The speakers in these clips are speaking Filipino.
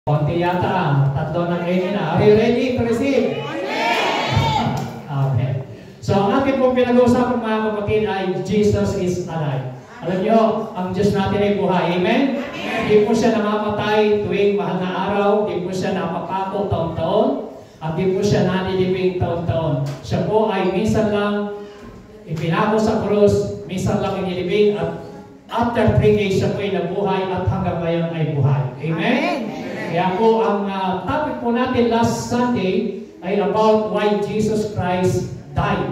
Konti yata, tatlo ng amen na. Are you ready to receive? Amen. So, ang akin pong pinag-uusapan mga kapatid ay Jesus is alive. Alam nyo, ang Diyos natin ay buhay. Amen? Hindi po siya namamatay tuwing mahal na araw. Hindi po siya napapako taon-taon. At hindi po siya nanilibing taon-taon. Siya po ay minsan lang ipinako sa krus, minsan lang inilibing, at after 3 days siya po ay nabuhay at hanggang ngayon ay buhay. Amen? Kaya po, ang topic po natin last Sunday ay about why Jesus Christ died.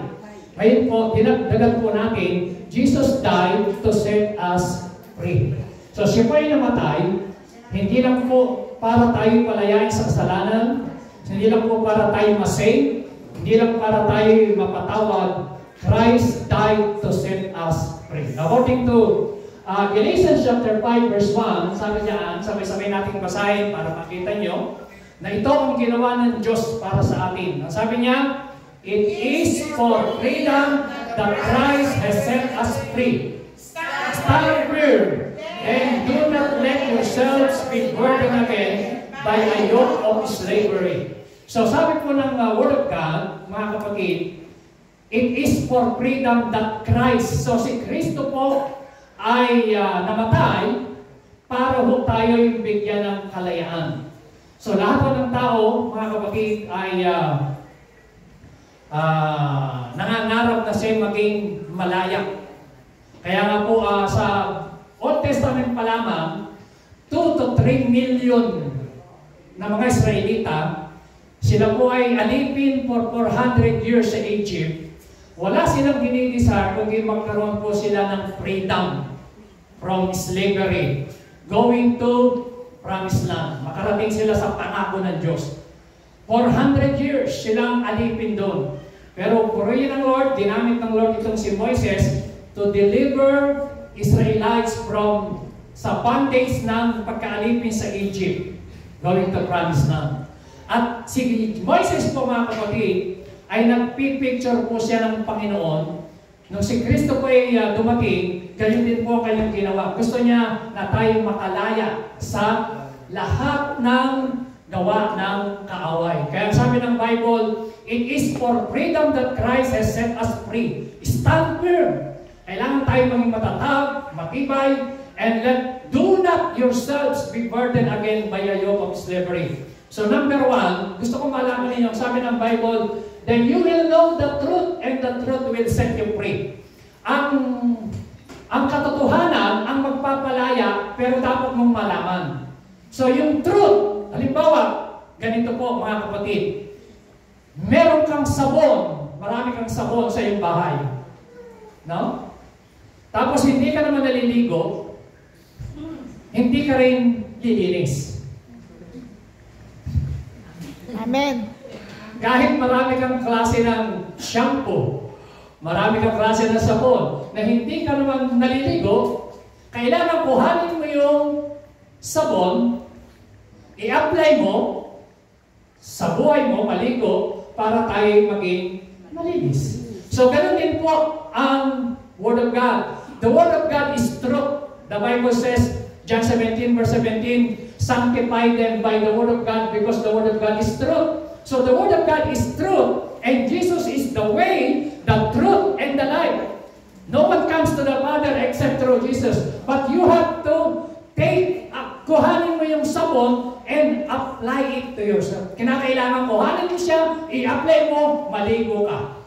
Ngayon po, dinagdagan po natin, Jesus died to set us free. So, siya po ay namatay, hindi lang po para tayo palayain sa kasalanan, hindi lang po para tayo masave, hindi lang para tayo mapatawad. Christ died to set us free. According to Galatians chapter 5 verse 1, sabi niya, sabay-sabay nating basahin para makita nyo na ito ang ginawa ng Diyos para sa atin. Ang sabi niya, it is for freedom that Christ has set us free. Stand firm and do not let yourselves be burdened again by a yoke of slavery. So sabi po ng Word of God, mga kapatid, it is for freedom that Christ, so si Kristo po ay namatay para ho tayo yung bigyan ng kalayaan. So lahat po ng tao, mga kapatid, ay nangangarap na siya maging malaya. Kaya nga po sa Old Testament pa lamang, 2 to 3 million na mga Israelita, sila po ay alipin for 400 years sa Egypt. Wala silang dinidesire kundi magkaroon po sila ng freedom from slavery, going to promised land. Makarating sila sa pangako ng Diyos. 400 years silang alipin doon. Pero purihin ng Lord, dinamit ng Lord itong si Moises to deliver Israelites from sa bondage ng pagkaalipin sa Egypt, going to promised land. At si Moises po, mga kapatid, ay nagpipicture po siya ng Panginoon. Nung si Kristo po ay dumating, ganyan din po kanyang ginawa. Gusto niya na tayo makalaya sa lahat ng gawa ng kaaway. Kaya sabi ng Bible, it is for freedom that Christ has set us free. Stand firm. Kailangan tayo maging matatag, matibay, and do not yourselves be burdened again by a yoke of slavery. So number 1, gusto ko malaman ninyo, sabi ng Bible, then you will know the truth and the truth will set you free. Ang katotohanan ang magpapalaya, pero dapat mong malaman. So yung truth, halimbawa, ganito po mga kapatid, meron kang sabon, marami kang sabon sa iyong bahay. No? Tapos hindi ka naman naliligo, hindi ka rin lilinis. Amen. Kahit marami kang klase ng shampoo, marami kang klase ng sabon, na hindi ka naman naliligo, kailangan kuhanin mo yung sabon, i-apply mo sa buhay mo, maligo, para tayo maging malinis. So, ganun din po ang Word of God. The Word of God is truth. The Bible says, John 17 verse 17, sanctify them by the Word of God because the Word of God is truth. So the Word of God is truth, and Jesus is the way, the truth, and the life. No one comes to the Father except through Jesus. But you have to kuhanin mo yung sabon and apply it to yourself. Kinakailangan kuhanin mo siya, i-apply mo, maligo ka.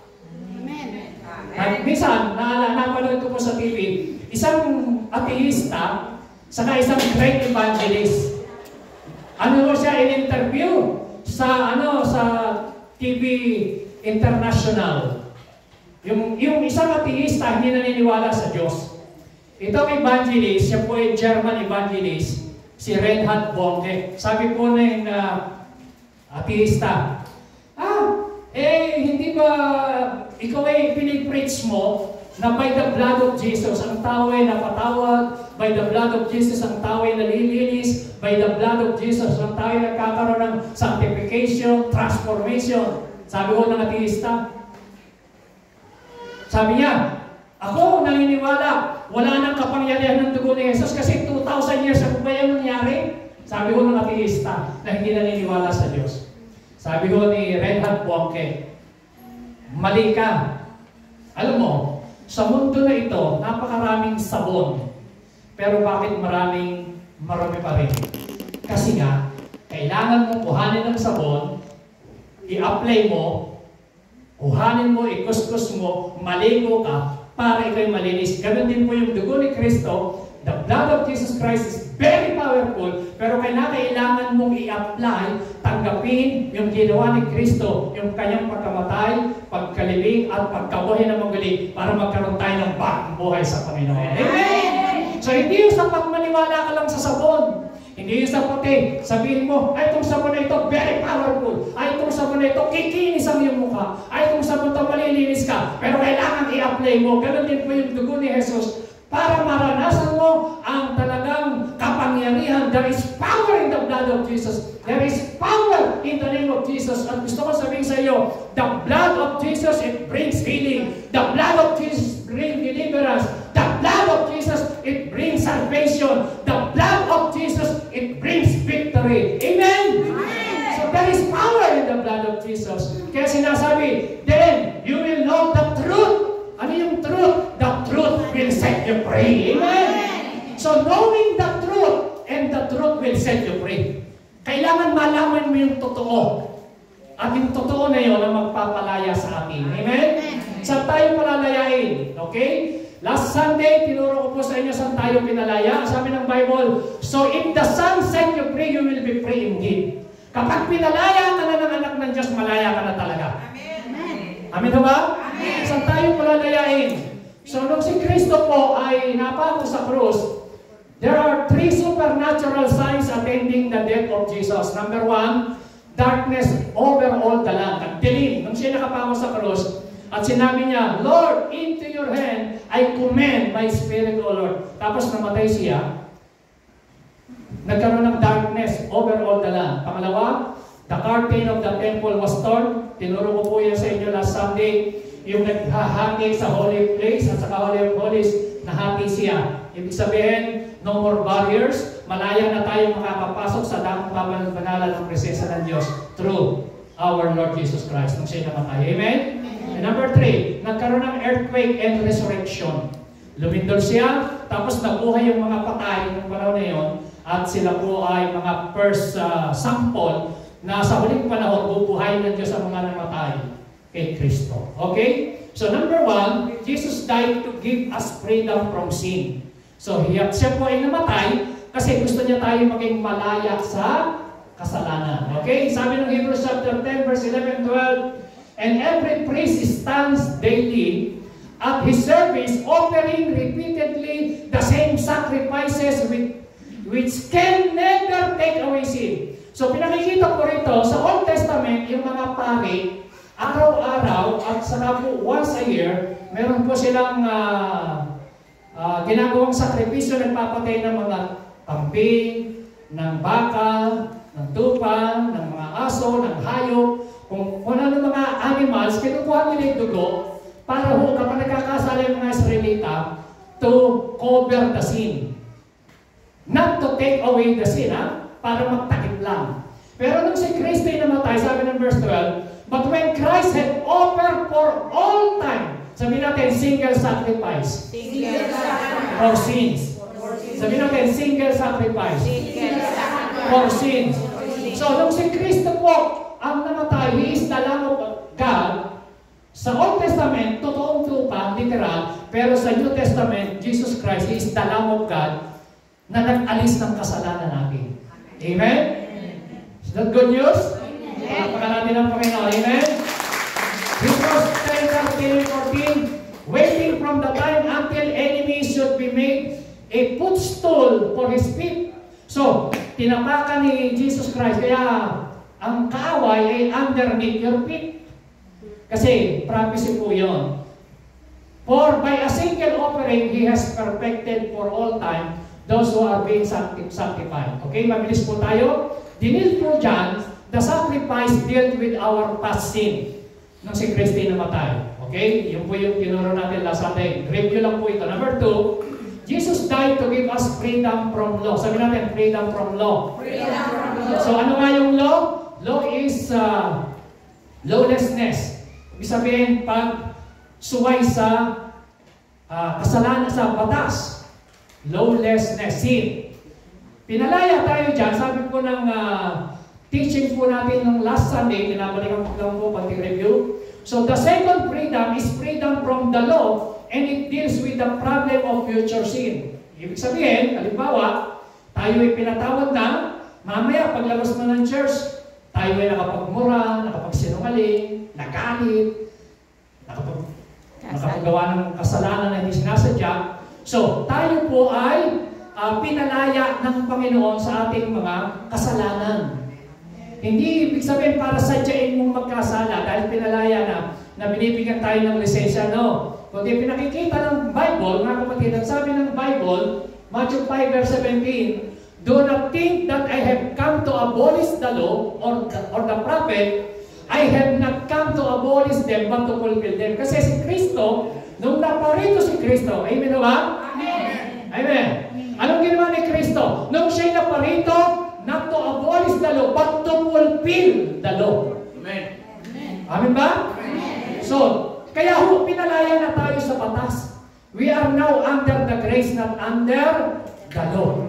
Amen. At minsan, napanood ko po sa TV, isang ateista, saka isang great evangelist. Ano mo siya in-interview? Sa TV International. Yung isang ateista hindi naniniwala sa Diyos. Itong evangelist, siya po ay German evangelist, si Reinhard Bonke. Sabi po ng ateista, hindi ba ikaw ay pinipreach mo na by the blood of Jesus, ang tao ay napatawad, by the blood of Jesus, ang tao ay nalilinis, by the blood of Jesus, ang tao ay nagkakaroon ng sanctification, transformation. Sabi ko ng ateista, sabi niya, ako naniniwala, wala nang kapangyarihan ng dugo ni Jesus kasi 2,000 years ago ba yan nangyari? Sabi ko ng ateista na hindi naniniwala sa Diyos. Sabi ko ni Reinhard Bonnke, mali ka. Alam mo, sa mundo na ito, napakaraming sabon. Pero bakit marami pa rin? Kasi nga, kailangan mo kuhanin ng sabon, i-apply mo, kuhanin mo, ikuskus mo, maligo ka, para ikaw'y malinis. Ganun din po yung dugo ni Kristo. The blood of Jesus Christ is very powerful, pero kailangan mong i-apply, tanggapin yung ginawa ni Kristo, yung kanyang pagkamatay, pagkalibing, at pagkabuhay na magaling para magkaroon tayo ng bagong buhay sa Panginoon. Amen! So hindi yung sapat maniwala ka lang sa sabon. Hindi yung sapat sabihin mo, ay itong sabon na ito, very powerful. Ay itong sabon na ito, kikinis ang iyong mukha. Ay itong sabon na ito, malilinis ka. Pero kailangan i-apply mo. Ganun din po yung dugo ni Jesus para maranasan mo ang talagang kapangyarihan. There is power in the blood of Jesus. There is power in the name of Jesus. At gusto ko sabihin sa iyo, the blood of Jesus, it brings healing. The blood of Jesus brings deliverance. The blood of Jesus, it brings salvation. The blood of Jesus, it brings victory. Amen? Amen. So there is power in the blood of Jesus. Kaya sinasabi, then you will know the truth. Ano yung truth? The truth will set you free. Amen? So knowing the truth, and the truth will set you free. Kailangan malaman mo yung totoo. At yung totoo na yun ang magpapalaya sa atin. Amen? Saan tayo palalayain? Okay? Last Sunday, tinuro ko po sa inyo saan tayo pinalaya. Sabi ng Bible, so if the Son set you free, you will be free indeed. Kapag pinalaya ka na ng anak ng Diyos, malaya ka na talaga. Amen. Amen ba? Amen. Saan tayo palalayain? So nung si Kristo po ay napako sa krus, there are 3 supernatural signs attending the death of Jesus. Number 1, darkness over all the land. Nagdilim. Nung siya nakapako sa krus, at sinabi niya, Lord, into your hand, I commend my spirit, O Lord. Tapos namatay siya. Nagkaroon ng darkness over all the land. Pangalawa, the curtain of the temple was torn. Tinuro ko po yan sa inyo last Sunday. Yung naghahati sa holy place at sa Holy of Holies, nahati siya. Ibig sabihin, no more barriers. Malaya na tayo makakapasok sa dakong banalan ng presensya ng Diyos through our Lord Jesus Christ. Nung siya namatay. Amen? And number 3, nagkaroon ng earthquake and resurrection. Lumindol siya, tapos nabuhay yung mga patay ng panahon na yun, at sila po ay mga first sample na sa huling panahon bubuhayin ng Diyos ang mga namatay kay Kristo. Okay? So number 1, Jesus died to give us freedom from sin. So siya po ay namatay kasi gusto niya tayo maging malaya sa kasalanan. Okay? Sabi ng Hebrews chapter 10 verse 11, 12, and every priest stands daily at his service, offering repeatedly the same sacrifices which can never take away sin. So pinakikita ko rito sa Old Testament, yung mga pari, araw-araw at saka po once a year, meron po silang ginagawang sakripisyo, nagpapatay ng mga kambing, ng baka, ng tupa, ng mga aso, ng hayop, kung ano ng mga animals, kinukuha nila yung dugo para ho kapag nagkakasala yung mga Israelita to cover the sin. Not to take away the sin, para magtakip lang. Pero nung si Kristo ay namatay, sabi ng verse 12, but when Christ had offered for all time, sabi natin, single sacrifice. Single sacrifice. For sins. Sabi natin, single sacrifice. For sins. So, nung si Kristo po ang namatay, He is the Lamb of God. Sa Old Testament, totoong tupa, literal, pero sa New Testament, Jesus Christ, He is the Lamb of God na nag-alis ng kasalanan natin. Amen? Is that good news? Pagpapaka natin ang Panginoon. Amen? Hebrews 10:13-14, waiting from the time until enemies should be made a footstool for His feet. So, tinapakan ni Jesus Christ, kaya ang kaaway ay underneath your feet. Kasi, prophecy po yun. For by a single offering, He has perfected for all time those who are being sanctified. Okay, mabilis po tayo. Dinil po dyan, the sacrifice dealt with our past sin nung si Kristo namatay. Okay, yun po yung tinuro natin last Sunday. Review lang po ito. Number 2, Jesus died to give us freedom from law. Sabi natin, freedom from law. Freedom from law. So ano nga yung law? Law is lawlessness. Ibig sabihin, pag suway sa kasalanan sa batas. Lawlessness, sin. Pinalaya tayo dyan. Sabi po ng teaching po natin ng last Sunday, pinabalikan ko lang po pag-review. So the second freedom is freedom from the law, and it deals with the problem of future sin. Ibig sabihin, halimbawa, tayo ay pinatawad na, mamaya paglabas mo ng church, tayo ay nakapagmura, nakapagsinungaling, nagalit, nakapagawa ng kasalanan na hindi sinasadya. So, tayo po ay pinalaya ng Panginoon sa ating mga kasalanan. Hindi ibig sabihin para sadyain mong magkasala dahil pinalaya na binibigyan tayo ng lisensya, no. Kundi pinakikita ng Bible, mga kapatid, ang sabi ng Bible, Matthew 5 verse 17, do not think that I have come to abolish the law or the prophet. I have not come to abolish them but to fulfill them. Kasi si Kristo, nung naparito si Kristo, amen ba? Amen. Amen. Anong ginawa ni Kristo? Nung siya'y naparito, not to abolish the law, but to fulfill the law. Amen. Amen ba? Amen. So, kaya pinalaya na tayo sa batas. We are now under the grace, not under the law.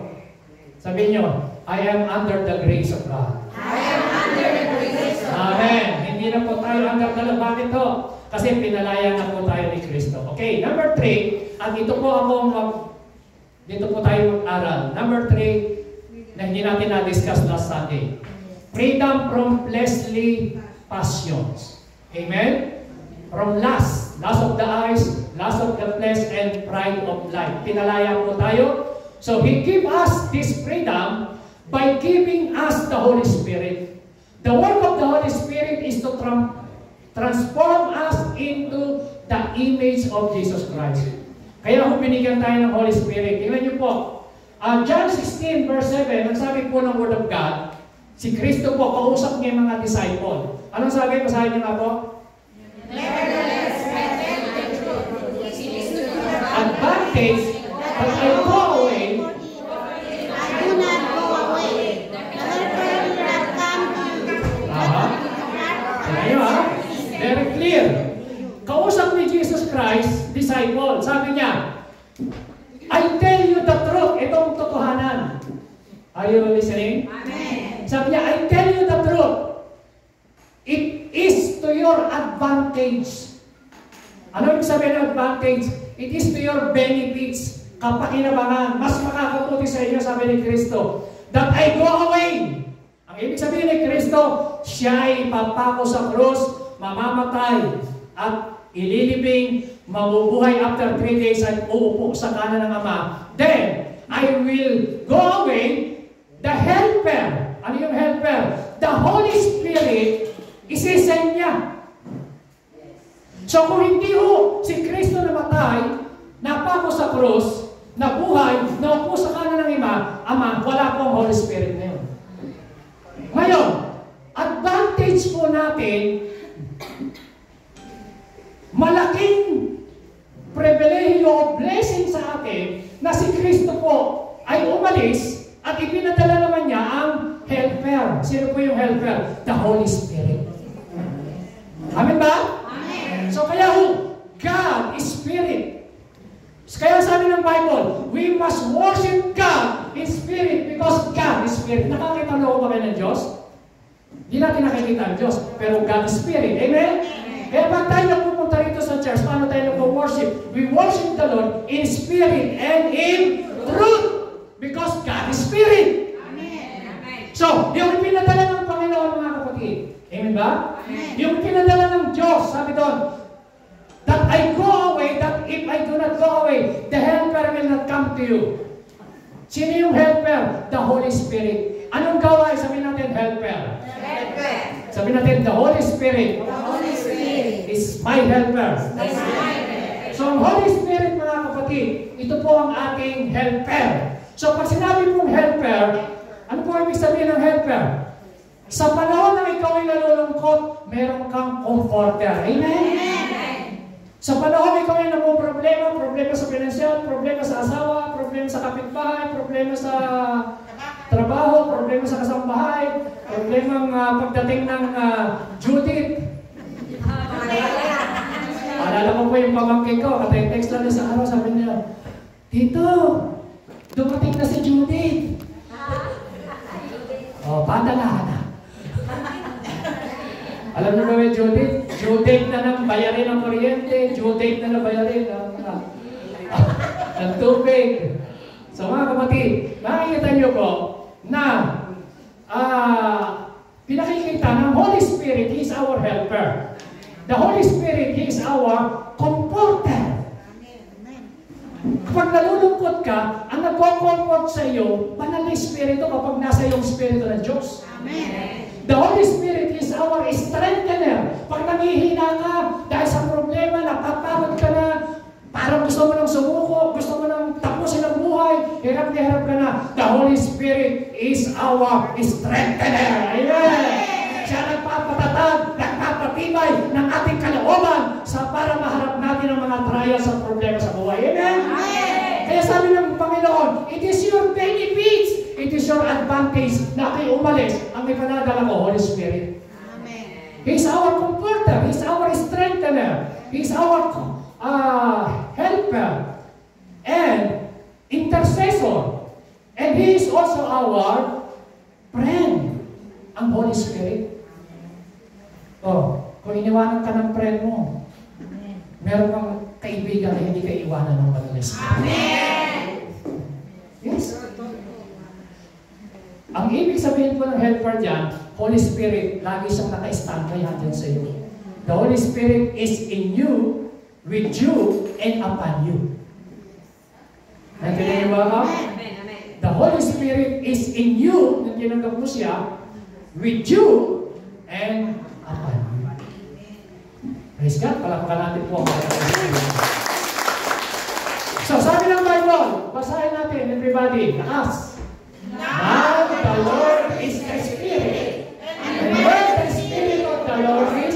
Sabihin nyo, I am under the grace of God. I am under the grace of God. Amen. Hindi na po tayo under the law. Bakit to? Kasi pinalaya na po tayo ni Kristo. Okay, number 3, at ito po dito po tayo mag-aral. Number 3, na hindi natin na-discuss last Sunday. Freedom from fleshly passions. Amen? From lust of the eyes, lust of the flesh, and pride of life. Pinalaya po tayo. So, He give us this freedom by giving us the Holy Spirit. The work of the Holy Spirit is to transform us into the image of Jesus Christ. Kaya kung binigyan tayo ng Holy Spirit, tingnan niyo po, John 16 verse 7, ang sabi po ng Word of God, si Kristo po, kausap niya yung mga disciple. Anong sabi? Basahin niyo nga po. Nevertheless, I tell you the truth, which is to the Advantage that I go away. I do not go away. The Helper will not come to you. Tingnan niyo very clear. Kausap ni Jesus Christ, disciple, sabi niya, I tell you the truth. Itong totohanan. Are you listening? Amen. Sabi niya, I tell you the truth. It is to your advantage. Ano yung sabi ng advantage? It is to your benefits. Kapakinabangan. Mas makakabuti sa inyo, sabi ni Kristo, that I go away. Ang ibig sabihin ni Kristo, siya ay papako sa krus, mamamatay, at ililibing, mabubuhay after 3 days at uupo sa kanan ng Ama. Then, I will go away, the Helper. Ano yung Helper? The Holy Spirit, isisend niya. So kung hindi si Kristo namatay, napako sa krus, nabuhay, naupo sa kanan ng Ama, wala pong Holy Spirit na yun. Ngayon, advantage po natin, malaking pribilehiyo o blessing sa atin na si Kristo po ay umalis at ipinadala naman niya ang Helper. Sino po yung Helper? The Holy Spirit. Amen ba? Amen. So kaya God is Spirit. Kaya sabi ng Bible, we must worship God in Spirit because God is Spirit. Nakakita na ba kayo ng Diyos? Hindi natin nakikita ang Diyos, pero God is Spirit. Amen? Kaya pag tayo pupunta rito sa church, paano tayo nag-worship? We worship the Lord in spirit and in truth. Because God is Spirit. Amen. So, yung pinadala ng Panginoon, mga kapatid. Amen ba? Amen. Yung pinadala ng Diyos, sabi doon, that I go away, that if I do not go away, the Helper will not come to you. Sino yung Helper? The Holy Spirit. Anong gawa? Sabihin natin, Helper. Helper. Sabihin natin, the Holy Spirit. The Holy Spirit is my helper. is my helper. So, ang Holy Spirit, mga kapatid, ito po ang ating helper. So, pag sinabi pong helper, ano po ibig sabihin ng helper? Sa panahon na ikaw ay nalulungkot, meron kang comforter. Amen? Amen. Sa panahon ikaw ay problema sa financial, problema sa asawa, problema sa kapitbahay, problema sa trabaho, problema sa kasambahay, problema pagdating ng Judith. Alala ko po yung pamangkin ko, katay-text lang sa araw, sabi niya, Tito, dumating na si Judith. Oh, padala na. Alam niyo ba yung Judith? Judith na nang bayarin ng kuryente, Judith na nang bayarin ng tubig. So mga kapatid, makikita niyo po na pinakikita ng Holy Spirit, He is our helper. The Holy Spirit, He is our comforter. Kapag nalulungkot ka, ang nagko-comfort sa iyo, banal na Espiritu kapag nasa iyong Espiritu ng Diyos. Amen. The Holy Spirit is our strengthener. Pag nangihina ka, dahil sa problema, napapagod ka na, parang gusto mo nang sumuko, gusto mo nang tapusin ang buhay, hirap na hirap ka na, the Holy Spirit is our strengthener. Amen! Siya nagpapatatag, nagpapatibay ng ating kalooban para maharap natin ang mga trials at problema sa buhay. Amen? Kaya sabi ng Panginoon, it is your benefits, it is your advantage na kayo umalis ang ipanadala ko, Holy Spirit. Amen. He's our comforter, He's our strengthener, He's our helper and intercessor, and He is also our friend, ang Holy Spirit. Oh, kung iniwanan ka ng friend mo, meron kang kaibigan na hindi ka iwanan ng Holy Spirit. Amen! Yes. Ang ibig sabihin po ng helper dyan, Holy Spirit, lagi siyang naka-standby dyan sa iyo. The Holy Spirit is in you, with you, and upon you. Nandiyan niyo ba? The Holy Spirit is in you, nang tinanggap mo siya, with you, and upon you. Praise God, palakpakan natin po ang Holy Spirit. So, sabi ng Bible, basahin natin, everybody, lakas. Now the Lord is the Spirit, and where the Spirit of the Lord is,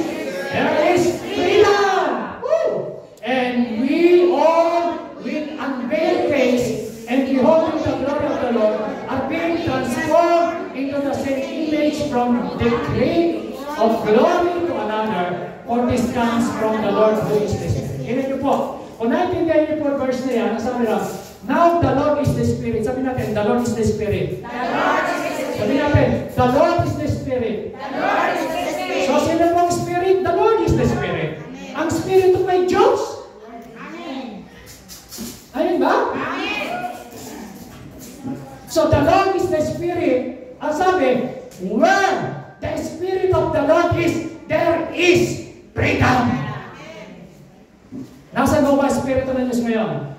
there is freedom. Woo! And we all, with unveiled face and beholding the glory of the Lord, are being transformed into the same image from the degree of glory to another, for this comes from the Lord who is the Spirit. Tingnan niyo po. Kung naintindihan niyo po verse na yan, sabi lang, now the Lord is the Spirit. Sabi natin, the Lord is the Spirit. The Lord is the Spirit. Sabi natin, the Lord is the Spirit. The Lord is the Spirit. So sino po ang Spirit? The Lord is the Spirit. Amen. Ang Spirito may Diyos. Amen. Ayun ba? Amen. So the Lord is the Spirit. Ang sabi, where the Spirit of the Lord is, there is freedom. Nasaan mo ba Espiritu ng Diyos ngayon?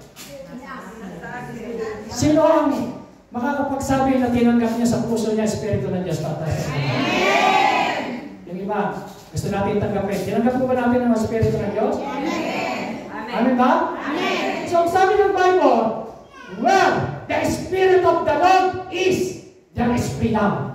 Sino ang makakapagsabi na tinanggap niya sa puso niya Espiritu ng Diyos? Amen! Yung iba, gusto natin tanggapin. Tinanggap po ba natin ang Espiritu ng Diyos? Amen! Amen ba? Amen! So, sabi ng Bible, where the Spirit of the Lord is, there is freedom.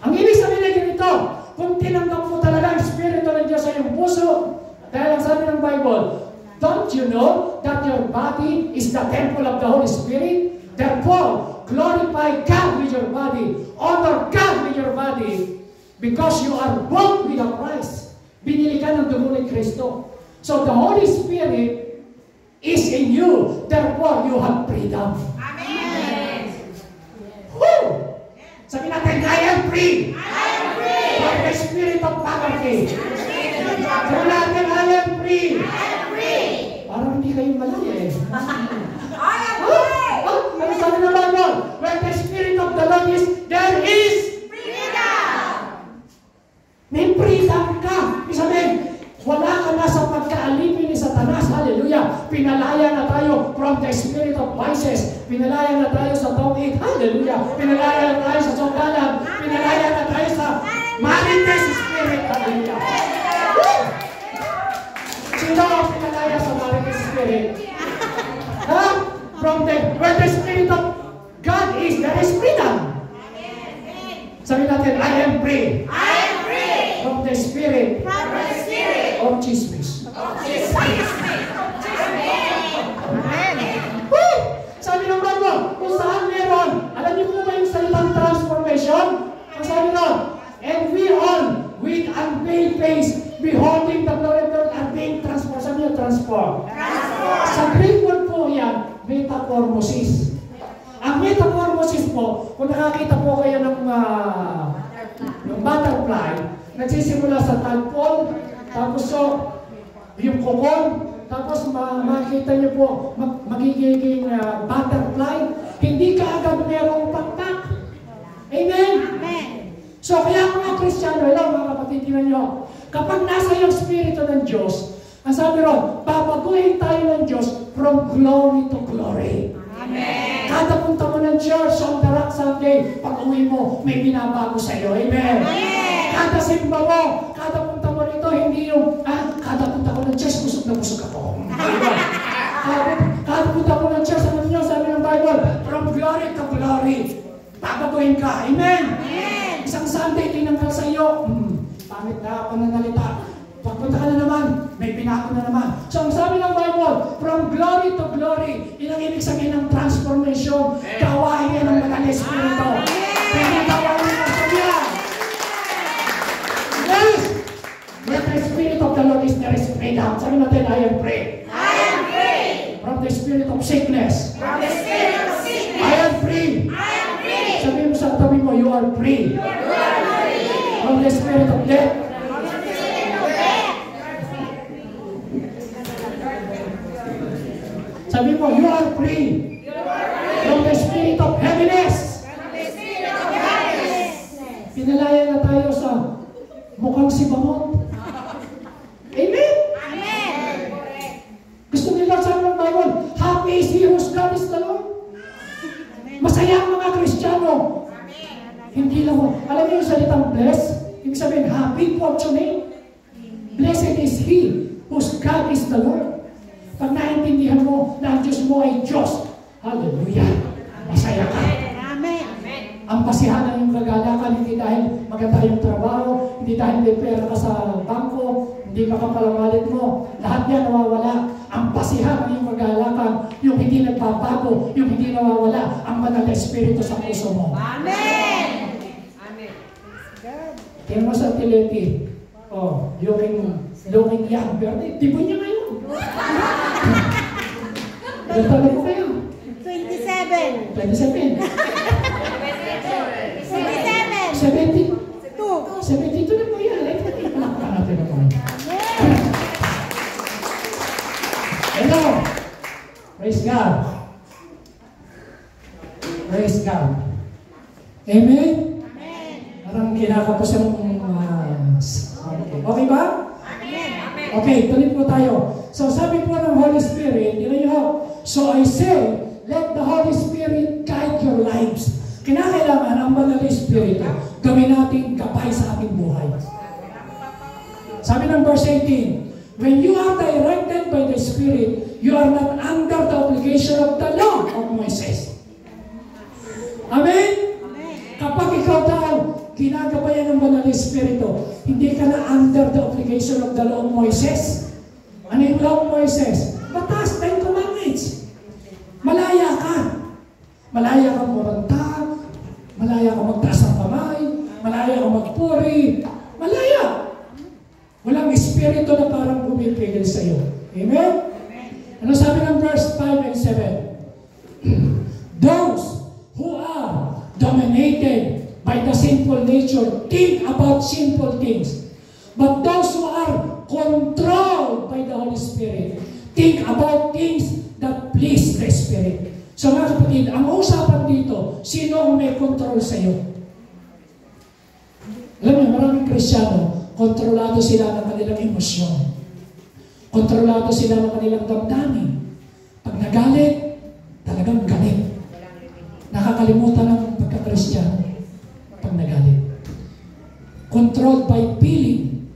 Ang ibig sabihin na ganito, kung tinanggap mo talaga ang Espiritu ng Diyos sa iyong puso, dahil ang sabi ng Bible, don't you know that your body is the temple of the Holy Spirit? Therefore, glorify God with your body. Honor God with your body. Because you are bought with a price. Binili ka ng dugo ni Kristo. So the Holy Spirit is in you. Therefore, you have freedom. Amen. Woo! Sabi natin, I am free. I am free. By the Spirit of poverty. Sabi natin, I am free. I am free. Parang hindi kayo malaya eh. I am free. Ano sabi ng Bible? Where the Spirit of the Lord is, there is freedom. May freedom ka. Isabihin, wala ka na sa pagkaalipin ni Satanas. Hallelujah. Pinalaya na tayo from the spirit of vices. Pinalaya na tayo sa tawid. Hallelujah. Pinalaya na tayo sa songgalan. Pinalaya na tayo sa marites spirit. Hallelujah. Sino ang pinalaya sa marites spirit? Ha? From where the Spirit of God is, there is freedom. Sabi natin, I am free. I am free. From the Spirit. From the Spirit. Of Jesus. Spirit. Woo! Sabi ng Bible, kung saan meron, alam niyo po ba yung salitang transformation? Ang sabi nun, and we all, with unveiled face, beholding the glory of God, are being transformed. Sabi niyo, transform. Sa Greek word po yan, metamorphosis. Ang metamorphosis po, kung nakakita po kayo ng butterfly, nagsisimula sa tadpole, tapos yung kokon, tapos makikita niyo po, magiging butterfly, hindi ka agad merong pakpak. Amen? Amen. So kaya mga Kristiyano, hello mga kapatid, tingnan niyo, kapag nasa yung Espiritu ng Diyos, ang sabi ron, babaguhin tayo ng Diyos from glory to glory. Amen. Kada punta mo ng church, on the rock Sunday, pag uwi mo, may binabago sa iyo. Amen. Amen. Kada simba mo, kada punta mo rito, hindi yung, kada punta ko ng church, busog na busog ako. Kada punta mo ng church, sabi ng Bible, from glory to glory, babaguhin ka. Amen. Amen. Isang Sunday, tinanggal sa iyo, pangit na ako nanalita. Pagpunta ka na naman, may binago na naman. So ang sabi ng Bible, from glory to glory, ilang ibig sabihin ng transformation, gawain yan ng Banal na Espiritu. Pero gawain ng sabihan. Yes! When the Spirit of the Lord is there is freedom. Sabi natin, I am free. I am free. From the spirit of sickness. From the spirit of sickness. I am free. I am free. Sabi mo sa tabi mo, you are free. You are free. From the spirit of death. From the spirit of death. Sabi mo, you are free. From the spirit of heaviness. From the spirit of heaviness. Pinalaya na tayo sa mukhang si Bamon. Amen? Amen. Gusto nila sabi ng Bible, happy is he whose God is the Lord. Masaya ang mga Kristiyano. Hindi lang, alam niyo yung salitang bless? Ibig sabihin, happy, fortunate. Blessed is he whose God is the Lord. Pag naintindihan mo na ang Diyos mo ay Diyos, hallelujah, masaya ka. Amen. Ang pasihan ng iyong kagalakan, hindi dahil maganda yung trabaho, hindi dahil may pera ka sa bangko, hindi makapalamalit mo, lahat yan nawawala. Ang pasihan ng iyong kagalakan, yung hindi nagbabago, yung hindi nawawala, ang Banal na Espiritu sa puso mo. Amen. Tingnan mo sa Tileti, looking young, pero tibon niya ngayon. Ilan taon po kayo? 27. 27. 27. 70. 2. 72 na po yan. Palakpan natin ako. Hello. Praise God. Praise God. Amen? Parang kinakapos yung okay ba? Okay, tuloy po tayo. So sabi po ng Holy Spirit, so I say, let the Holy Spirit guide your lives. Kinakailangan ang Banal na Espiritu gawin natin gabay sa ating buhay. Sabi ng verse 18, when you are directed by the Spirit, you are not under the obligation of the law of Moses. Amen? Kapag ikaw daw ginagabayan ng Banal na Espiritu, hindi ka na under the obligation of the law of Moses. Ano yung law of Moses? Batas, 10 commandments. Malaya ka. Malaya ka kumanta, malaya ka magtaas ng kamay, malaya ka magpuri, malaya. Walang espiritu na parang pumipigil sa iyo. Amen? Ano sabi ng verse 5 and 7? Those who are dominated by the sinful nature think about sinful things. But those who are controlled by the Holy Spirit think about things that please the Spirit. So mga kapatid, ang usapan dito, sino ang may control sa iyo? Alam niyo, maraming Kristiyano, kontrolado sila ng kanilang emosyon. Kontrolado sila ng kanilang damdamin. Pag nagalit, talagang galit. Nakakalimutan ng pagka-Kristiyano pag nagalit. Controlled by feeling.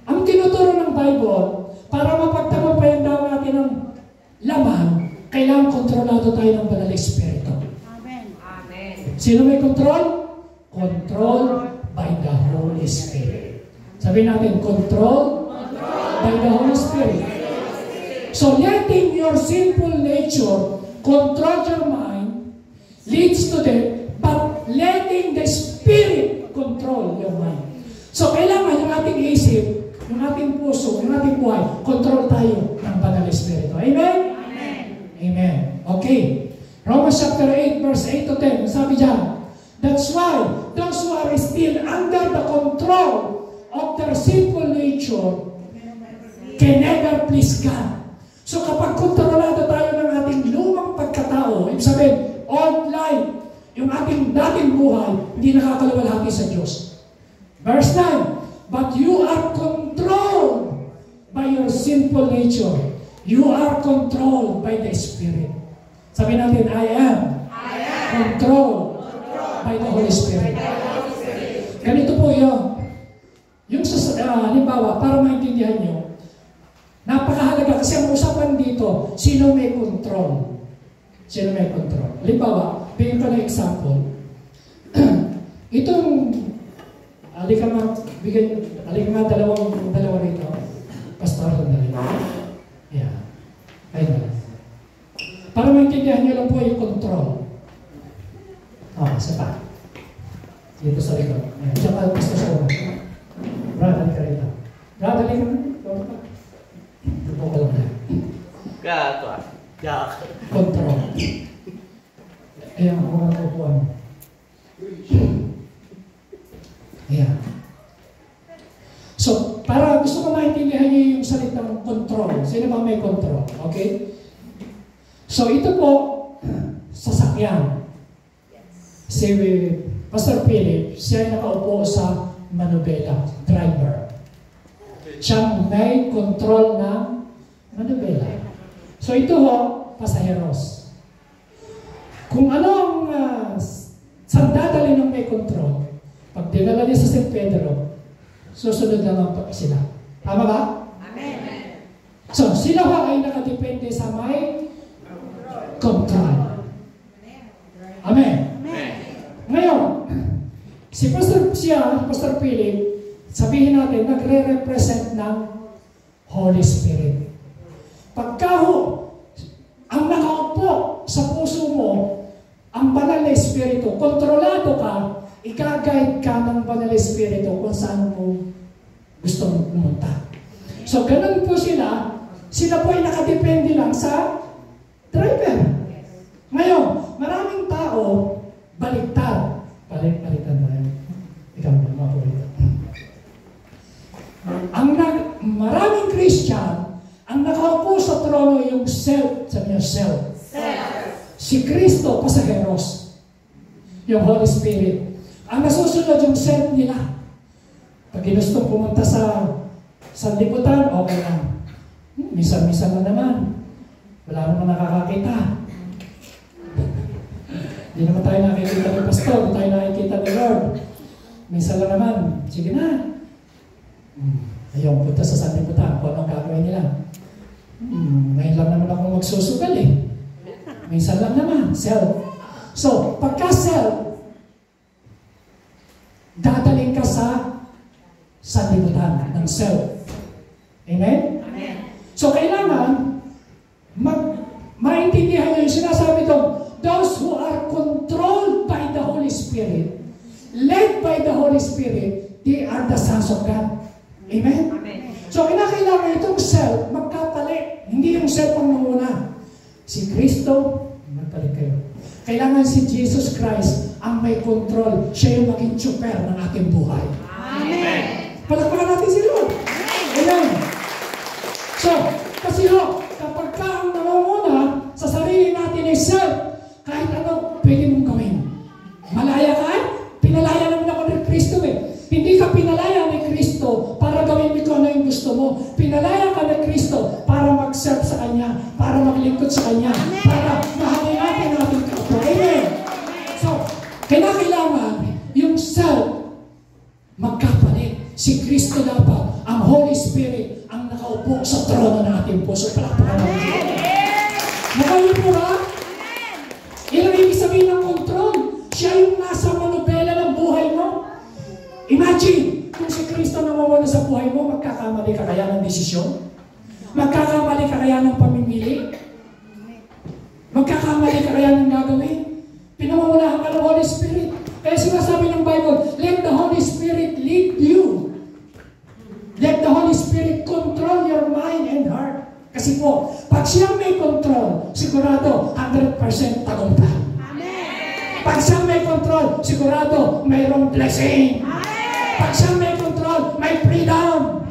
Ang tinuturo ng Bible, para mapagtagumpayan daw natin ng laman, kailangan kontrolado tayo ng Banal na Espiritu. Amen. Sino may control? Control by the Holy Spirit. Sabihin natin, control By the Holy Spirit. So letting your sinful nature control your mind leads to death, but letting the Spirit control your mind. So kailangan yung ating isip, yung ating puso, yung ating buhay, control tayo ng Banal na Espiritu. Amen? Amen. Amen. Okay. Romans chapter 8, verse 8 to 10. Sabi dyan, that's why those who are still under the control of their sinful nature can never please God. So kapag kontrolado tayo ng ating lumang pagkatao, ibig sabihin, old life, yung ating dating buhay, hindi nakakaluwalhati sa Diyos. Verse 9, but you are controlled by your sinful nature. You are controlled by the Spirit. Sabi natin, I am controlled by the Holy Spirit. Ganito po yun. Yung halimbawa, para maintindihan nyo, napakahalaga kasi ang usapan dito, sino may control? Sino may control? Halimbawa, bigyan ko na example. Itong, alika nga dalawa rito. Pastor, dalawa. Yeah. Ayun na. Para maintindihan nyo lang po yung control. Isa pa. Dito sa likod. Diyan ka, Pastor, sa una. Brad, halika rito. Brad, halika na. Ito ka lang na. Gato ah. Control. Ayan, ako nga upuan. Ayan. So, para gusto ko maintindihan niyo yung salitang control. Sino ba may control? Okay? So, ito po, sasakyan. Si Pastor Philip, siya ay nakaupo sa manubela, driver. Siyang may control ng manubela. So ito ho, pasaheros. Kung ano ang saan dadali ng may control, pag dinala niya sa St. Pedro, susunod lang sila. Tama ba? Amen. So, sila ho ay nakadepende sa may control. Amen. Ngayon, si Pastor Philip, sabihin natin, nagre-represent ng Holy Spirit. Pagka ang nakaupo sa puso mo, ang Banal na Espiritu, kontrolado ka, ika-guide ka ng Banal na Espiritu kung saan mo gusto pumunta. So, ganun po sila po ay nakadepende lang sa driver. Ngayon, maraming tao, baliktad. Baliktad na yun. Ikaw na, mapulit. Maraming Christian, ang nakaupo sa trono yung self. Sabi niyo, self. Si Kristo, pasaheros. Yung Holy Spirit. Ang nasusunod yung self nila. Pag ginustong pumunta sa liputan, okay lang. Misa-misa na naman. Wala naman nakakakita. Hindi naman tayo nakikita ni Pastor, hindi tayo nakikita ni Lord. Misa lang naman, sige na. Ayaw punta sa sanlibutan, kung anong gagawin nila. Ngayon lang naman ako magsusugal eh. Minsan lang naman, self. So, pagka self, dadaling ka sa sanlibutan ng self. Amen? Amen. So, kailangan maintindihan nyo yung sinasabi doon, those who are controlled by the Holy Spirit, led by the Holy Spirit, they are the sons of God. Amen? Amen. So, kailangan itong self magkapali. Hindi yung self ang manguna. Si Kristo, magpalit kayo. Kailangan si Jesus Christ ang may control. Siya yung maging super ng ating buhay. Amen. Palakpakan natin si Lord. Amen. So, kasi kapag ka ang namumuna sa sarili natin ay self, kahit ano, pwede mong gawin. Malaya ka? Pinalaya naman ako ng Kristo eh. Hindi ka pinalaya ni Kristo para gawin mo kung ano yung gusto mo. Pinalaya ka ni Kristo para mag-serve sa Kanya, para maglingkod sa Kanya, para mahalin natin ating kapwa. Amen! So, kailangan yung self magkapalit. Si Kristo dapat, ang Holy Spirit, ang nakaupo sa trono ng ating puso. Palakpakan natin. Nakayo po ba? Ilang ibig sabihin ng control? Siya yung nasa manubela ng buhay mo. Imagine, kung si Kristo nawawala sa buhay mo, magkakamali ka kaya ng desisyon? Magkakamali ka kaya ng pamimili? Magkakamali ka kaya ng gagawin? Pinamumunahan ka ng Holy Spirit. Kaya sinasabi ng Bible, let the Holy Spirit lead you. Let the Holy Spirit control your mind and heart. Kasi po, pag siyang may control, sigurado 100% tagumpay. Pag siyang may control, sigurado mayroong blessing. Pag siyang may control, may freedom.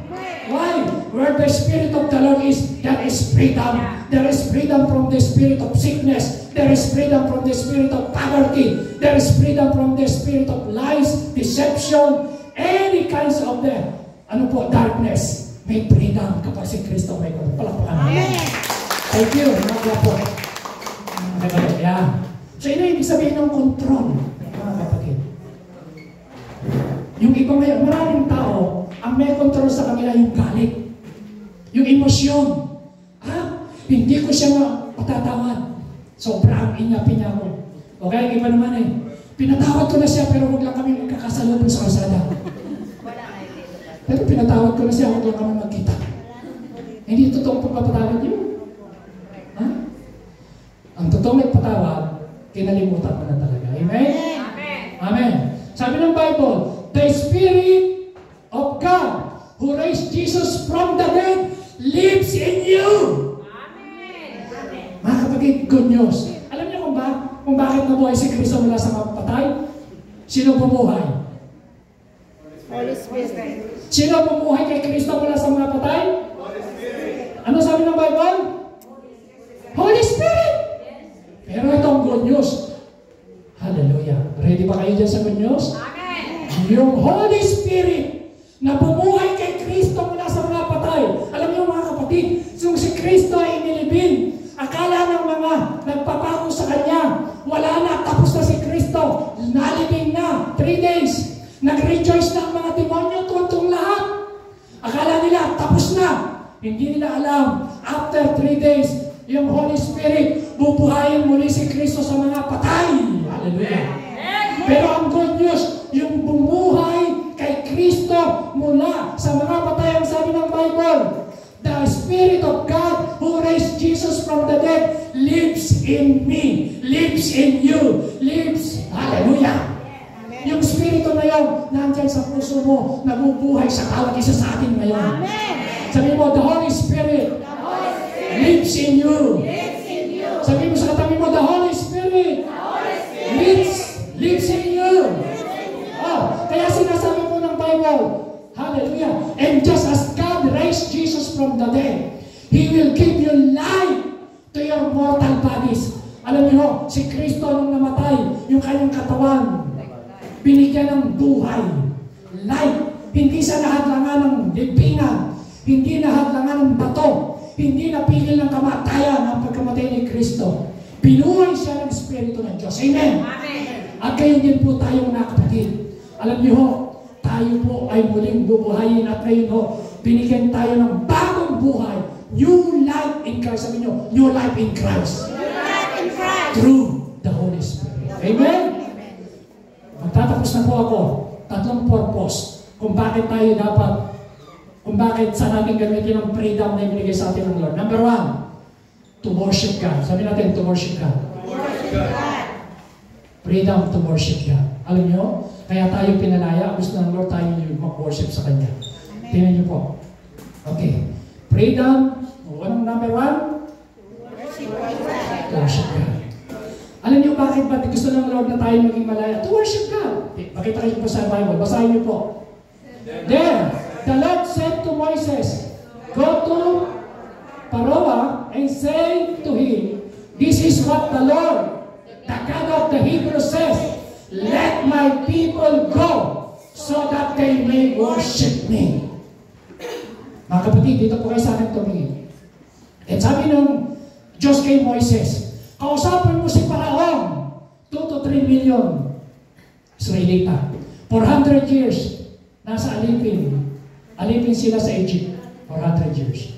Why? Where the Spirit of the Lord is, there is freedom. There is freedom from the spirit of sickness. There is freedom from the spirit of poverty. There is freedom from the spirit of lies, deception, any kinds of the darkness. May freedom kapag si Kristo may control. Palakpakan namin. Thank you, mga kapo. Yeah. So, ito ibig sabihin ng control, mga kapatid. Yung iba ngayon, maraming tao, ang may control sa kanila yung galit, yung emosyon. Hindi ko siya patatawad. Sobra ang inyapin niya ako. Okay, iba naman eh. Pinatawad ko na siya, pero huwag lang kami magkakasalubong sa kalsada. Pero pinatawad ko na siya, huwag lang kami magkita. Hindi totoong pagpapatawad yun. Ang totoong nagpatawad, kinalimutan mo na talaga. Amen? Amen. Amen. Sabi ng Bible, the Spirit of God who raised Jesus from the dead lives in you. Amen. Mga kapatid, good news. Alam niyo kung bakit nabuhay si Kristo mula sa mga patay? Sino bumuhay? Holy Spirit. Sino bumuhay kay Kristo mula sa mga patay? Holy Spirit. Ano sabi ng Bible? Holy Spirit. Pero ito ang good news. Hallelujah. Ready ba kayo dyan sa good news? Amen. Yung Holy Spirit na bumuhay kay Kristo mula sa mga patay. Alam niyo mga kapatid, yung si Kristo ay inilibing. Akala ng mga nagpapako sa Kanya, wala na, tapos na si Kristo. Nalibing na, 3 days. Nag-rejoice na ang mga demonyo, tuwang lahat. Akala nila, tapos na. Hindi nila alam, after 3 days, yung Holy Spirit, bubuhayin muli si Kristo sa mga patay. Hallelujah. Pero ang good news, yung bumuhay kay Kristo mula sa mga patay, ang sabi ng Bible, the Spirit of God who raised Jesus from the dead lives in me, lives in you, lives. Hallelujah. Yung Spirito na yun, nandyan sa puso mo, nabubuhay sa bawat isa sa atin ngayon. Sabi mo, the Holy Spirit lives in you. Sabi mo sa katabi mo, the Holy Spirit lives in you. Kaya sinasabi mo ng Bible, hallelujah, and just as God raised Jesus from the dead, He will give you life to your mortal bodies. Alam niyo, si Kristo nung namatay, yung kanyang katawan, binigyan ng buhay, life. Hindi siya nahadlangan ng libingan, hindi nahadlangan ng bato, hindi napigil ng kamatayan ang pagkamatay ni Kristo. Binuhay siya ng Espiritu ng Diyos. Amen? Amen. At kayo din po tayo mga kapatid. Alam niyo ho, tayo po ay muling bubuhayin at ngayon ho, binigyan tayo ng bagong buhay. New life in Christ. Sabi niyo, new life in Christ. New life in Christ. Through the Holy Spirit. Amen? Magtatapos na po ako. 3 purpose kung bakit tayo dapat, kung bakit sa natin gamitin ang freedom na ibinigay sa atin ng Lord. Number 1, to worship God. Sabi natin, to worship God. Freedom to worship God. Alam niyo, kaya tayo pinalaya, gusto ng Lord tayo mag-worship sa Kanya. Tingnan niyo po. Okay. Freedom, anong number 1? To worship God. Alam niyo bakit ba gusto ng Lord na tayo maging malaya? To worship God. Pakita kayo po sa Bible. Basahin niyo po. There, the Lord said to Moses, go to Pharaoh and say to him, this is what the Lord, the God of the Hebrews says, let my people go so that they may worship me. Mga kapatid, dito po kayo sa akin tumingin. At sabi ng Diyos kay Moises, kausapin mo si Paraon, 2 to 3 million Israelita. 400 years, nasa alipin. Alipin sila sa Egypt. 400 years.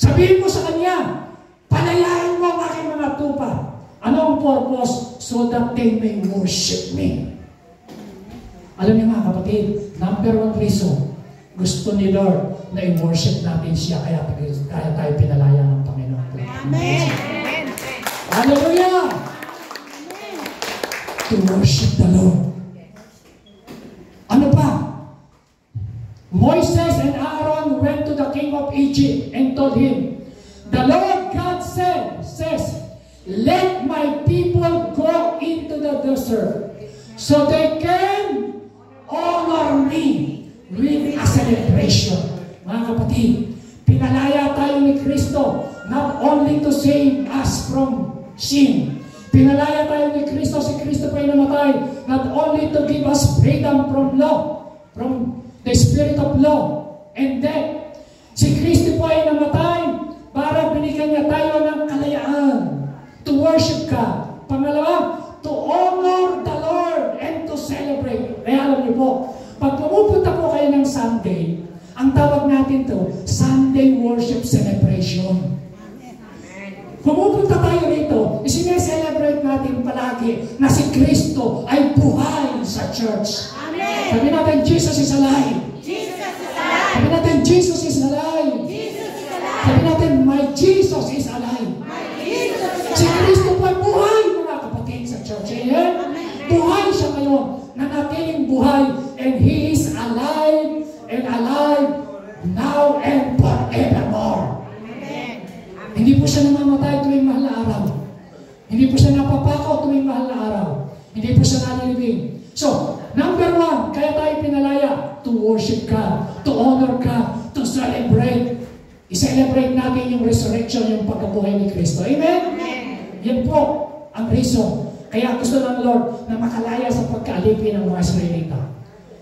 Sabihin mo sa kanya, palayain mo ang aking mga tupa. Ano ang purpose? So that they may worship me. Alam niyo mga kapatid, number one reason, gusto ni Lord na i-worship natin siya, kaya tayo pinalaya ng Panginoon. Amen. Hallelujah! To worship the Lord. Ano pa? Moses and Aaron went to the king of Egypt and told him, the Lord God says, let my people go into the desert so they can honor me with a celebration. Mga kapatid, pinalaya tayo ni Kristo not only to save us from sin. Pinalaya tayo ni Kristo, si Kristo pa ay namatay not only to give us freedom from law, from the spirit of law and death. Si Kristo po ay namatay para binigyan niya tayo ng kalayaan to worship ka. Pangalawa, to honor the Lord and to celebrate. Kaya alam niyo po, pag pumupunta po kayo ng Sunday, ang tawag natin to, Sunday Worship Celebration. Pumupunta tayo rito, isineselebrate natin palagi na si Kristo ay buhay sa church. Amen. Sabi natin, Jesus is alive. Jesus is alive. Sabi natin, Jesus is alive. Jesus is alive. Sabi natin, my Jesus is alive. My Jesus is Si alive. Kristo po ay buhay, mga kapatid, sa church. Amen? Buhay siya ngayon, nanatiling buhay, and He is alive and alive now and forevermore. Hindi po siya namamatay tuwing mahal na araw. Hindi po siya napapako tuwing mahal na araw. Hindi po siya nanilibing. So, number one, kaya tayo pinalaya to worship God, to honor God, to celebrate. I-celebrate natin yung resurrection, yung pagkabuhay ni Kristo. Amen? Yan po ang reason. Kaya gusto ng Lord na makalaya sa pagkaalipin ng mga Israelita.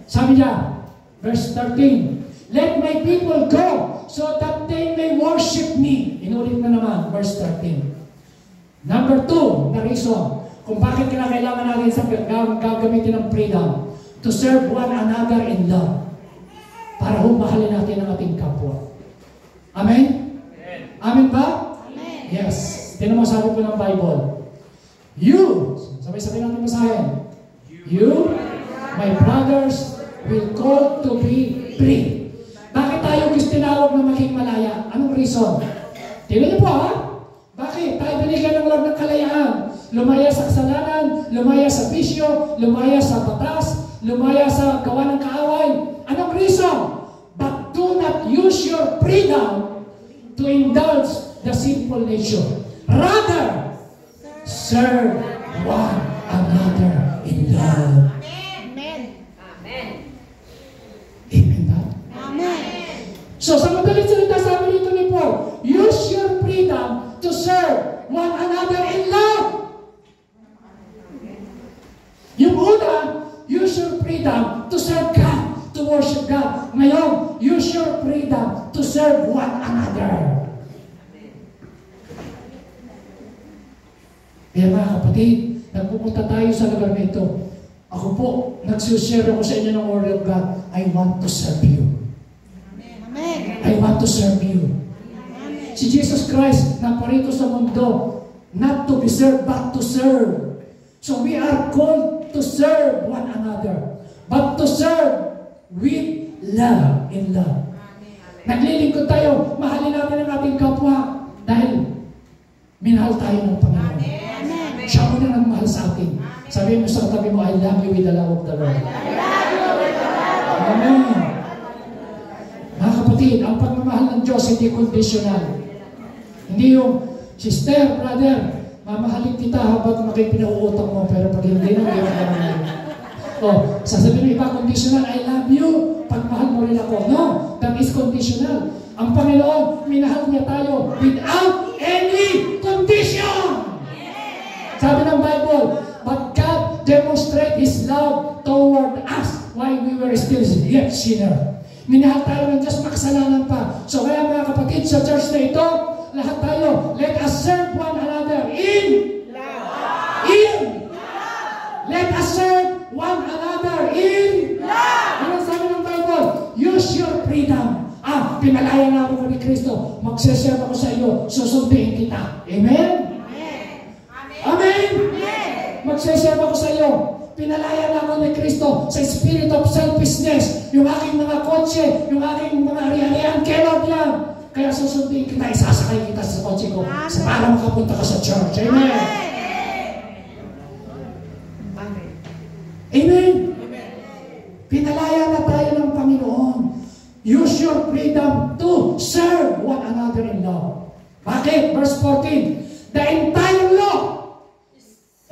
Sabi niya, verse 13, let my people go so that they may worship me. Inulit na naman, verse 13. Number 2, na reason kung bakit kailangan natin sa gagamitin ng freedom to serve one another in love para humahalin natin ang ating kapwa. Amen? Amen ba? Amen. Yes. Tinan mo sabi po ng Bible. You, sabay-sabay natin basahin. You, my brothers, will call to be free. Bakit tayo gusto tinawag na maging malaya? Anong reason? Tingnan niyo po ha? Bakit? Tayo binigyan ng Lord ng kalayaan. Lumaya sa kasalanan, lumaya sa bisyo, lumaya sa batas, lumaya sa gawa ng kaaway. Anong reason? But do not use your freedom to indulge the sinful nature. Rather, serve one another in love. Amen. Amen ba? Amen. So, sa madaling salita, sabi dito ni Paul, use your freedom to serve one another in love. Yung una, use your freedom to serve God, to worship God. Ngayon, use your freedom to serve one another. Kaya mga kapatid, nagpupunta tayo sa lugar na ito. Ako po, nagsushare ako sa inyo ng Word of God. I want to serve you. Amen. I want to serve you. Amen. Si Jesus Christ, naparito sa mundo, not to be served, but to serve. So we are called to serve one another, but to serve with love, in love. Naglilingkod tayo, mahalin natin ang ating kapwa dahil minahal tayo ng Panginoon. Amen. Siya mo na nagmahal sa atin. Sabihin mo sa katabi mo, I love you with the love of the Lord. Amen. Mga kapatid, ang pagmamahal ng Diyos hindi conditional. Hindi yung, sister, brother, mamahalin kita habang makipinauutang mo, pero pag hindi na, hindi ka naman. O, sasabihin mo iba, conditional, I love you, pagmahal mo rin ako. No, that is conditional. Ang Panginoon, minahal niya tayo without any condition. Sabi ng Bible, but God demonstrate His love toward us while we were still yet sinner. Minahal tayo ng Diyos, makasalanan pa. So kaya mga kapatid, sa church na ito, lahat tayo, let us serve one another in love. Let us serve one another in love. Ano sabi ng Bible? Use your freedom. Pinalaya na ako ni Kristo. Magseserve ako sa iyo, susunduin kita. Amen? Amen. Magseserve ako sa iyo. Pinalaya na ako ni Kristo sa spirit of selfishness. Yung aking mga kotse, yung aking mga ari-arian, kailan yan? Kaya susundin kita, isasakay kita sa kotse ko para makapunta ka sa church. Amen. Amen. Pinalaya na tayo ng Panginoon. Use your freedom to serve one another in love. Bakit? Verse 14. The entire law,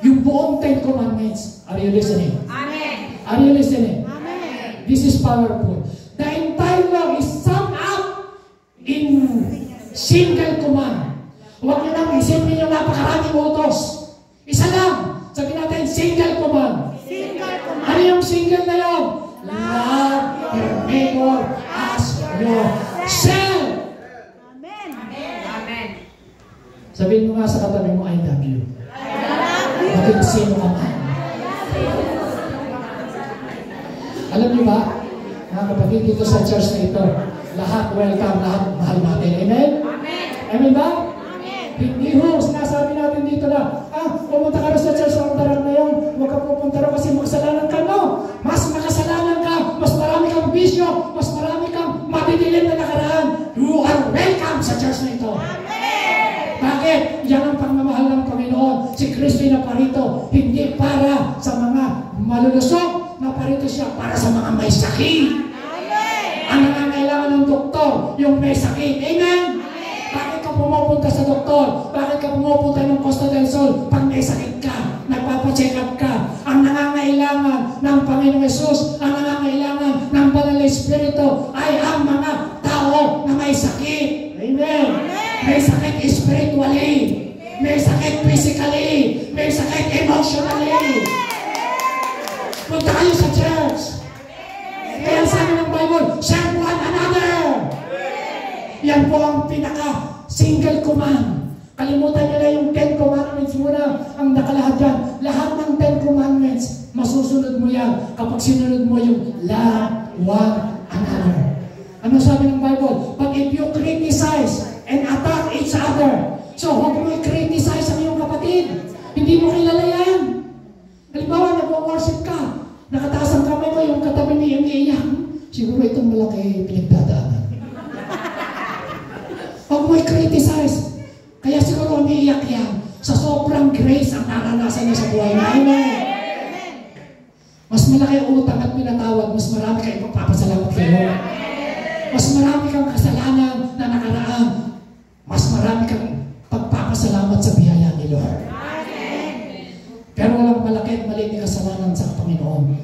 yung buong 10 commandments. Are you listening? Amen. Are you listening? Amen. This is powerful. The entire law is summed up in single command. Huwag nyo nang isipin yung napakaraming utos. Isa lang. Sabihin natin, single command. Single command. Ano yung single na yun? Love your neighbor as yourself. Amen. Amen. Sabihin mo nga sa katabi mo, I love you. I love you. Bakit sino ka man? Alam niyo ba, mga kapatid dito sa church na ito, lahat welcome, lahat mahal natin. Amen? Amen. Amen ba? Amen. Hindi ho, sinasabi natin dito na, pumunta ka rin sa church ng darang na yun, huwag ka pupunta rin kasi makasalanan ka, no? Mas makasalanan ka, mas marami kang bisyo, mas marami kang madidilim na nakaraan. You are welcome sa church na ito. Amen. Bakit? Yan ang pagmamahal ng Panginoon. Si Kristo na parito, hindi para sa mga malulusog, na parito siya para sa mga may sakit. Amen. Ang nangangailangan ng doktor, yung may sakit. Amen? Bakit ka pumupunta sa doktor? Bakit ka pumupunta ng Costa del Sol? Pag may sakit ka, nagpapacheck up ka. Ang nangangailangan ng Panginoong Yesus, ang nangangailangan ng Banal na Espiritu ay ang mga tao na may sakit. Amen? May sakit spiritually, may sakit physically, may sakit emotionally. Punta kayo sa church. Kaya sabi ng Bible, serve one another. Yan po ang pinaka-single command. Kalimutan nyo na yung 10 commandments muna ang nakalahat dyan. Lahat ng 10 commandments, masusunod mo yan kapag sinunod mo yung love one another. Ano sabi ng Bible? But if you criticize and attack each other, so huwag mo i-criticize ang iyong kapatid. Hindi mo kilala yan. Halimbawa, nag-worship ka, nakataas ang kamay mo, yung katabi niya umiiyak. Siguro itong malaki pinagdadaanan. Huwag mo i-criticize. Kaya siguro umiiyak yan sa sobrang grace ang naranasan niya sa buhay na. Amen. Mas malaki ang utang at pinatawad, mas marami kayong magpapasalamat kay Lord. Mas marami kang kasalanan na nakaraan. Mas marami kang pagpapasalamat sa biyaya ni Lord. Pero walang malaki at maliit na kasalanan sa Panginoon.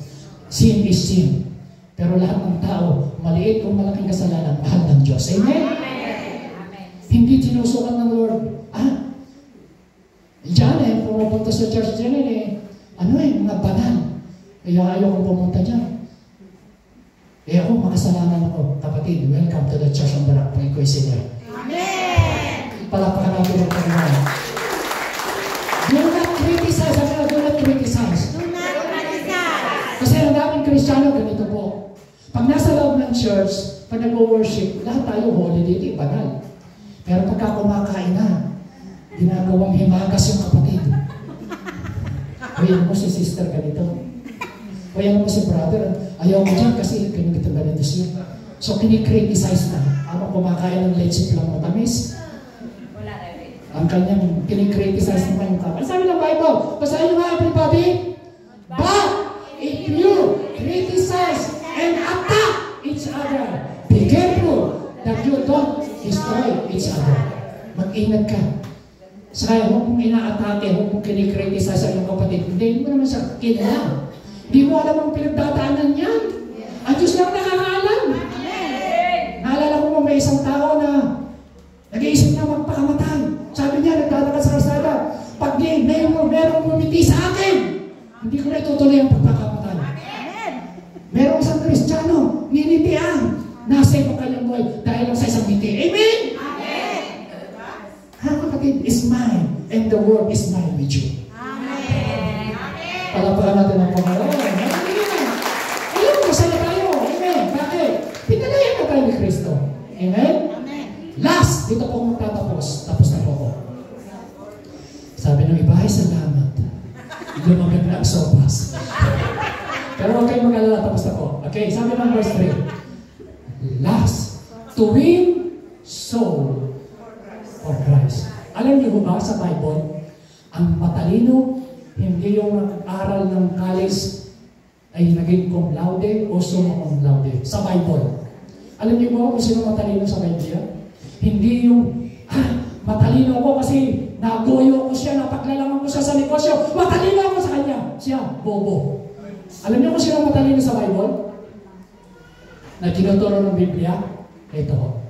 Sin is sin. Pero lahat ng tao, maliit o malaking kasalanan, mahal ng Diyos. Amen? Hindi sinusukat ng Lord. Diyan pumupunta sa church dyan mga banal. Kaya ayaw kong pumunta dyan. Ako, makasalanan ako. Kapatid, welcome to the church of Barak. Pwede ko isinya. Amen. Palapakan natin ang Panginoon. Do not criticize. Do not criticize. Do not criticize. Kasi ang daming Kristiyano, ganito po. Pag nasa loob ng church, pag nag-worship, lahat tayo holy dito, banal. Pero pagka kumakain na, ginagawang himagas yung kapatid. Uy, ano mo si sister ganito? Uy, ano mo si brother? Ayaw mo dyan kasi ganito siya. So, kinikriticize na. Ano, kumakain ng leche lang matamis? Ang kanyang kinikriticize naman yung kapatid. Sabi ng Bible, basahin nyo nga everybody. But, if you criticize and attack each other, be careful that you don't destroy each other. Mag-ingat ka. Saka huwag mong ina-atake, huwag mong kinikriticize sa iyong kapatid. Hindi mo naman siya kilala. Hindi mo alam ang pinagdadaanan niyan. Ang Diyos lang nakakaalam. Naalala ko may isang tao na nag-iisip na magpakamatay. Sabi niya, nagdadakad sa kalsada, pag merong bumiti sa akin, hindi ko na itutuloy ang pagpakamatay. Merong isang Kristiyano, ninitian, nasa yung kanyang buhay dahil lang sa isang ngiti. Amen? Ha, kapatid, is mine, and the world is mine with you. Amen. Palapakan natin ang Panginoon. Ayun, masaya tayo. Amen. Bakit? Pinalayan na tayo ni Kristo. Amen? Last, dito po akong magtatapos. Tapos na po ako. Sabi ng iba, ay salamat. Lumamig na ang sopas. Okay, sabi ng verse 3. Last, to win soul for Christ. Alam niyo ba sa Bible, ang matalino, hindi yung nag-aral ng college ay naging cum laude o summa cum laude. Sa Bible. Alam niyo ba kung sino matalino sa Bible? Hindi yung, matalino ako kasi nagoyo ko siya, napaglalaman ko siya sa negosyo. Matalino ako sa kanya. Siya, bobo. Alam niyo kung sino matalino sa Bible? Na tinuturo ng Biblia? Ito.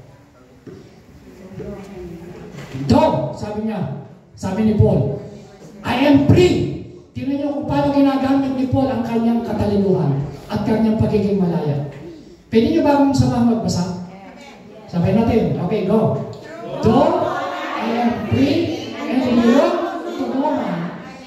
Dog, sabi niya, sabi ni Paul, I am free. Tingnan niyo kung paano ginagamit ni Paul ang kanyang katalinuhan at kanyang pagiging malaya. Pwede niyo ba akong samahan magbasa? Sabay natin. Okay, go. Though I am free and belong to no one,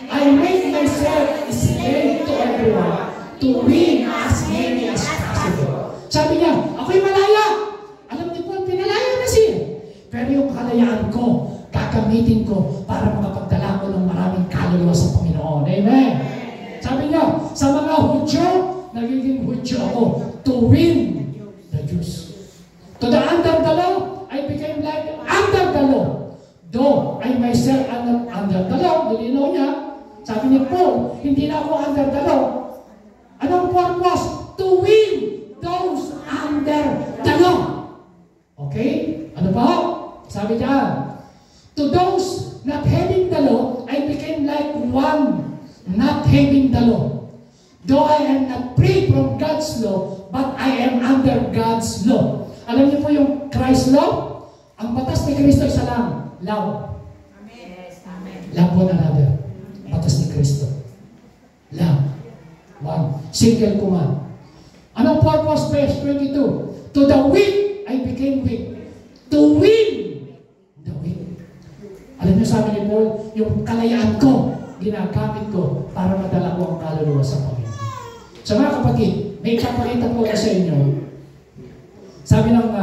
I make myself slave to everyone to win as many as possible. Sabi niya, ako'y malaya. Alam niyo po, pinalaya na siya. Pero yung kalayaan ko, gagamitin ko para makapagdala ko ng maraming kaluluwa sa Panginoon. Amen. Sabi niya, sa mga Hudyo, nagiging Hudyo ako to win the Jews. To the under the law, I became like under the law. Though I myself am not under the law, nilinaw niya, sabi niya po, hindi na ako under the law. Anong purpose? To win those under the law. Okay? Ano pa? Sabi niya, to those not having the law, I became like one not having the law. Though I am not free from God's law, but I am under God's law. Alam niyo po yung Christ law? Ang batas ni Kristo ay isa lang. Love. Amen. Love one another. Batas ni Kristo. Love. One. Single command. Anong purpose? Verse 22. To the weak, I became weak. To win the weak. Alam niyo sabi ni Paul, yung kalayaan ko, ginagamit ko para madala ko ang kaluluwa sa Panginoon. So mga kapatid, may kapalitan ko sa inyo. Sabi ng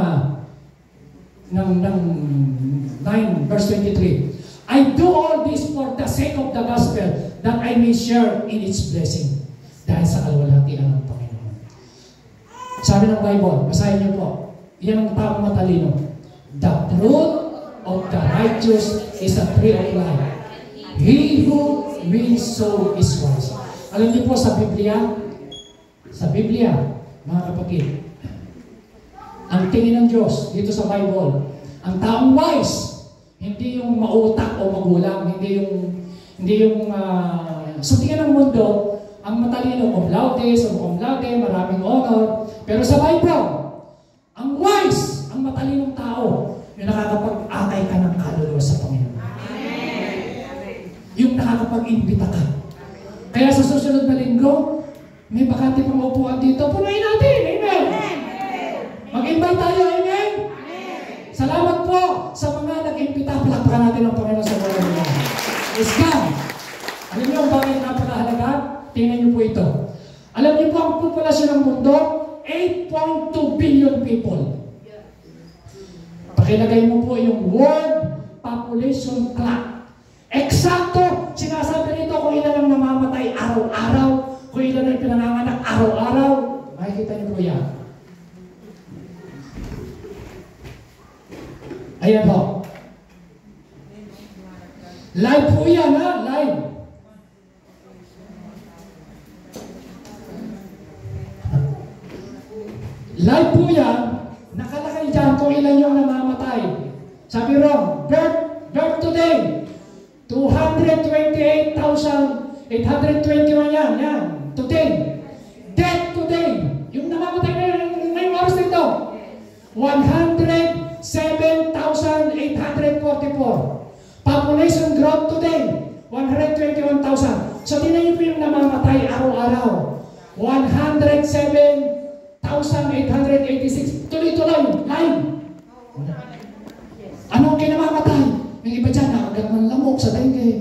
9 verse 23, I do all this for the sake of the gospel that I may share in its blessing. Dahil sa kaluwalhatian ng Panginoon. Sabi ng Bible, basahin niyo po, yan ang taong matalino. The fruit of the righteous is a tree of life. He who wins soul is wise. Alam niyo po sa Biblia, mga kapatid, ang tingin ng Diyos dito sa Bible, ang taong wise, hindi yung mautak o magulang, hindi yung sa tingin ng mundo, ang matalino, cum laude, maraming honor. Pero sa Bible, ang wise, ang matalinong tao, yung nakakapag-akay ka ng kaluluwa sa Panginoon. Yung nakakapag-imbita ka. Kaya sa susunod na linggo, may bakante pang upuan dito, punuin natin. Amen. Mag-invite tayo. Amen. Salamat po sa mga nag-imbita. Palakpakan natin ang Panginoon sa mga nila. Is God. Alam niyo ang bakit napakahalaga? Tingnan niyo po ito. Alam niyo po ang populasyon ng mundo, 8.2 billion people. Pakilagay mo po yung World Population Clock. Eksakto, sinasabi nito kung ilan ang namamatay araw-araw, kung ilan ang pinanganganak araw-araw. Makikita niyo po yan. Ayan po. Live po yan, ha? Live. Live po yan. Nakalakay dyan kung ilan yung namamatay. Sabi ron, birth today, 228,821 yan. Today. Death today. Yung namamatay na ngayong oras nito. 107,844. Population growth today, 121,000. So, tingnan niyo po yung namamatay araw-araw. 107,886. Tuloy-tuloy. Live. Ano ang kinamamatay? Yung iba dyan, nakagat ng lamok sa dengue.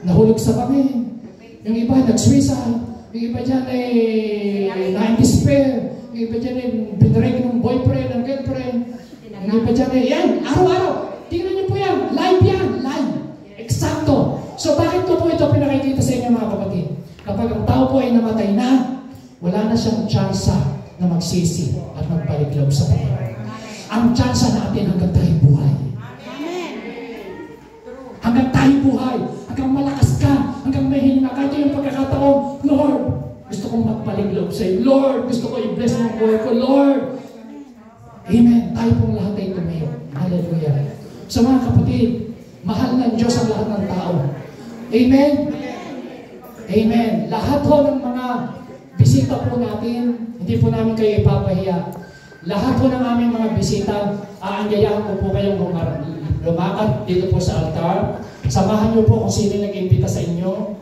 Nahulog sa pangin. Yung iba, nag-suicide. Yung iba dyan na-despair. Yung iba dyan binrake ng boyfriend and girlfriend. Yung iba dyan yan, araw-araw. Tingnan niyo po yan. Live yan. Live. Eksakto. So bakit ko po ito pinakikita sa inyo mga kapatid? Kapag ang tao po ay namatay na, wala na siyang chance na na magsisi at magbalik loob sa Panginoon. Ang tsansa natin hanggang tayo buhay. Hanggang tayo buhay, hanggang malakas ka, hanggang may hininga. Kahit yung pagkakataon, Lord, gusto kong magbalik loob sa iyo. Lord, gusto ko i-bless mo ang buhay ko. Lord, amen. Tayo pong lahat ay tumayo. Hallelujah. So mga kapatid, mahal ng Diyos ang lahat ng tao. Amen? Amen. Lahat ho ng mga bisita po natin, hindi po namin kayo ipapahiya. Lahat po ng aming mga bisita, aanyayahan ko po kayong lumakad dito po sa altar. Samahan niyo po kung sino nag-imbita sa inyo.